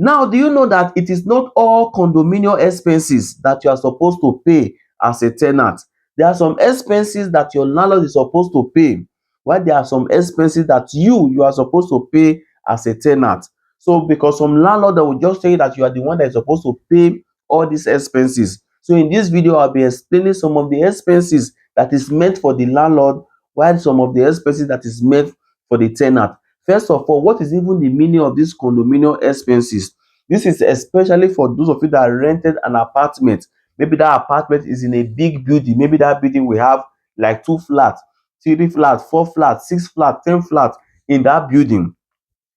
Now, do you know that it is not all condominium expenses that you are supposed to pay as a tenant? There are some expenses that your landlord is supposed to pay, while there are some expenses that you are supposed to pay as a tenant. So because some landlord that will just tell you that you are the one that is supposed to pay all these expenses. So in this video, I'll be explaining some of the expenses that is meant for the landlord, while some of the expenses that is meant for the tenant. First of all, what is even the meaning of these condominium expenses? This is especially for those of you that rented an apartment. Maybe that apartment is in a big building. Maybe that building will have like 2 flats, 3 flats, 4 flats, 6 flats, 10 flats in that building,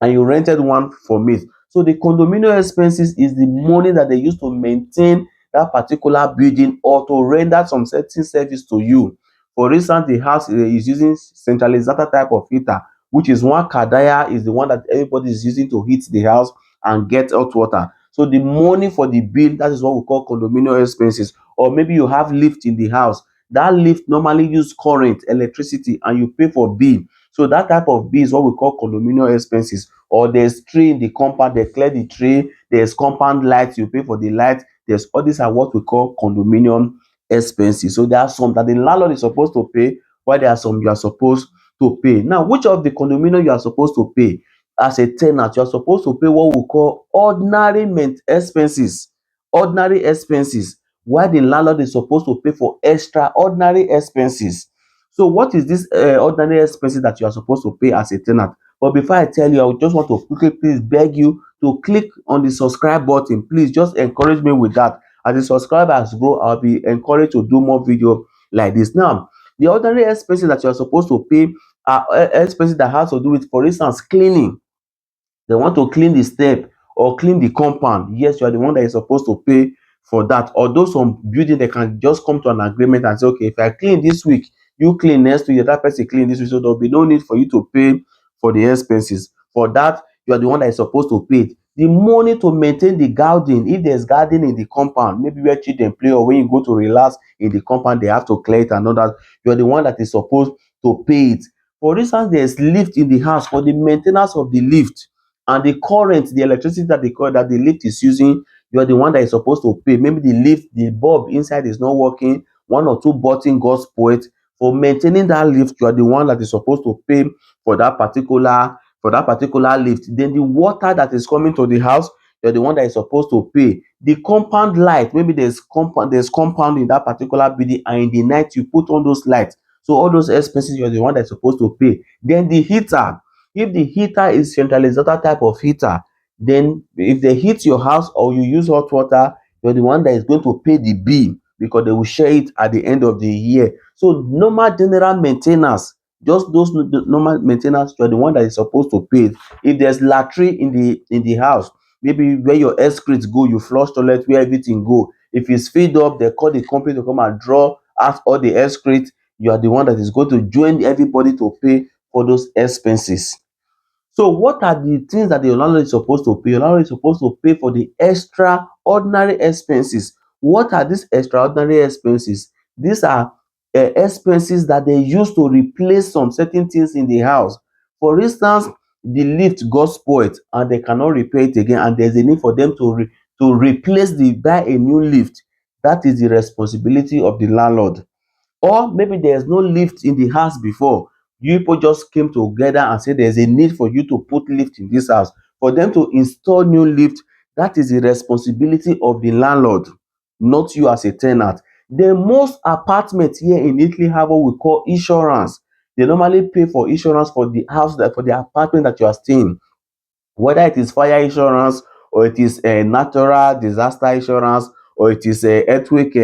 and you rented one from it. So the condominium expenses is the money that they use to maintain that particular building or to render some certain service to you. For instance, the house is using centralized type of heater, which is one kadaya is the one that everybody is using to heat the house and get hot water. So the money for the bill, that is what we call condominium expenses. Or maybe you have lift in the house. That lift normally use current, electricity, and you pay for bill. So that type of bill is what we call condominium expenses. Or there's tree in the compound, they clear the tree, there's compound lights, you pay for the light. There's all these are what we call condominium expenses. So there are some that the landlord is supposed to pay, while there are some you are supposed to pay. Now, which of the condominium you are supposed to pay? As a tenant, you are supposed to pay what we call ordinary expenses. Ordinary expenses, while the landlord is supposed to pay for extraordinary expenses. So what is this ordinary expenses that you are supposed to pay as a tenant? But before I tell you, I would just want to quickly please beg you to click on the subscribe button. Please just encourage me with that. As the subscribers grow, I'll be encouraged to do more video like this. Now, the ordinary expenses that you are supposed to pay are expenses that has to do with, for instance, cleaning. They want to clean the step or clean the compound. Yes, you are the one that is supposed to pay for that. Although some building they can just come to an agreement and say, okay, if I clean this week, you clean next week, the other person clean this week. So there'll be no need for you to pay for the expenses. For that, you are the one that is supposed to pay it. The money to maintain the garden, if there's garden in the compound, maybe where children play or when you go to relax in the compound, they have to clear it and all that. You are the one that is supposed to pay it. For instance, there's lift in the house. For the maintenance of the lift and the current, the electricity that the lift is using, you are the one that is supposed to pay. Maybe the lift, the bulb inside is not working, one or two button got spoiled. For maintaining that lift, you are the one that is supposed to pay for that particular lift. Then the water that is coming to the house, you're the one that is supposed to pay. The compound light, maybe there's compound in that particular building, and in the night you put on those lights. So all those expenses, you're the one that's supposed to pay. Then the heater, if the heater is centralized type of heater, then if they heat your house or you use hot water, you're the one that is going to pay the bill, because they will share it at the end of the year. So normal general maintenance, just those normal maintenance, you're the one that is supposed to pay. If there's latrine in the house, maybe where your excrete go, you flush toilet where everything go. If it's filled up, they call the company to come and draw out all the excrete. You are the one that is going to join everybody to pay for those expenses. So what are the things that the landlord is supposed to pay? Your landlord is supposed to pay for the extraordinary expenses. What are these extraordinary expenses? These are expenses that they use to replace some certain things in the house. For instance, the lift got spoiled and they cannot repair it again, and there's a need for them to replace buy a new lift. That is the responsibility of the landlord. Or maybe there's no lift in the house before. You people just came together and said there's a need for you to put lift in this house. For them to install new lift, that is the responsibility of the landlord, not you as a tenant. The most apartments here in Italy have what we call insurance. They normally pay for insurance for the house, that for the apartment that you are staying, whether it is fire insurance or it is a natural disaster insurance or it is a earthquake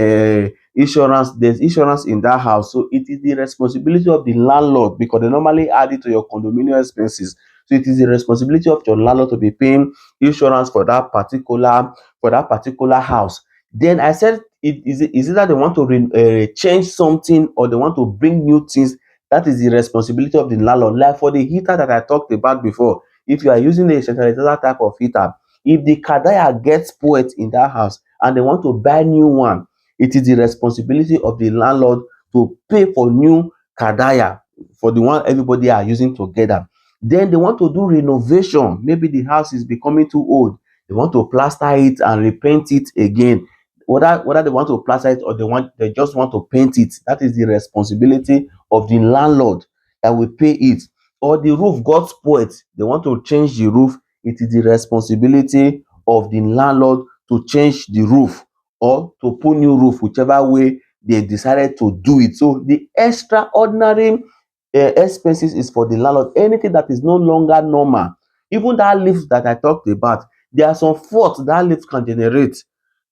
insurance. There's insurance in that house, so it is the responsibility of the landlord, because they normally add it to your condominium expenses. So it is the responsibility of your landlord to be paying insurance for that particular house. Then I said, is it that they want to change something or they want to bring new things? That is the responsibility of the landlord. Like for the heater that I talked about before, if you are using a centralizer type of heater, if the kadaya gets spoiled in that house and they want to buy new one, it is the responsibility of the landlord to pay for new kadaya for the one everybody are using together. Then they want to do renovation. Maybe the house is becoming too old. they want to plaster it and repaint it again. Whether they want to plaster it or they just want to paint it, that is the responsibility of the landlord that will pay it. Or the roof got spoiled, they want to change the roof, it is the responsibility of the landlord to change the roof or to put new roof, whichever way they decided to do it. So the extraordinary expenses is for the landlord. Anything that is no longer normal, even that lift that I talked about, there are some faults that lift can generate.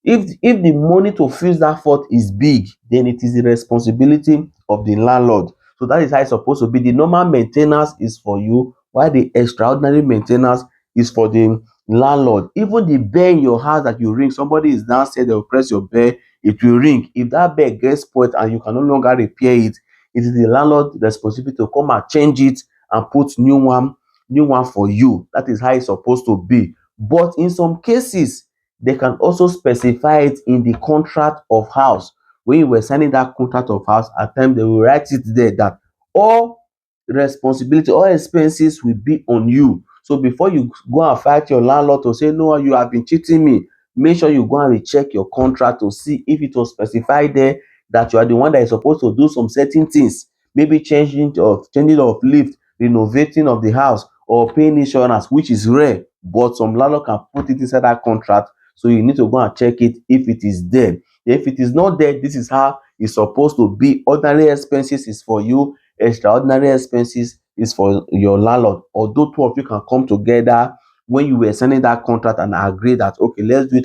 If the money to fix that fault is big, then it is the responsibility of the landlord. So that is how it's supposed to be. The normal main ten ance is for you, while the extraordinary main ten ance is for the landlord. Even the bell in your house that you ring, somebody is downstairs, they will press your bell, it will ring. If that bell gets spoiled and you can no longer repair it, it is the landlord responsibility to come and change it and put new one for you. That is how it's supposed to be. But in some cases, they can also specify it in the contract of house. When you were signing that contract of house, at times they will write it there that all responsibility, all expenses will be on you. So before you go and fight your landlord to say no, you have been cheating me, make sure you go and recheck your contract to see if it was specified there that you are the one that is supposed to do some certain things, maybe changing of lift, renovating of the house, or paying insurance, which is rare, but some landlord can put it inside that contract. So you need to go and check it if it is there. If it is not there, this is how it's supposed to be. Ordinary expenses is for you, extraordinary expenses is for your landlord. Although two of you can come together when you were signing that contract and agree that okay, let's do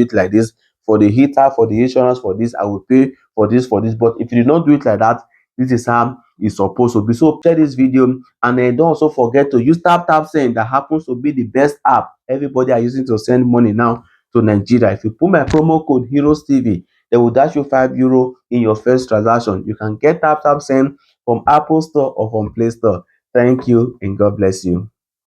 it like this. For the heater, for the insurance, for this, I will pay for this. But if you did not do it like that, this is how it's supposed to be. So share this video, and don't also forget to use tap send. That happens to be the best app everybody are using to send money now to Nigeria. If you put my promo code Heroes TV, they will dash you €5 in your first transaction. You can get tap send from Apple Store or from Play Store. Thank you and God bless you.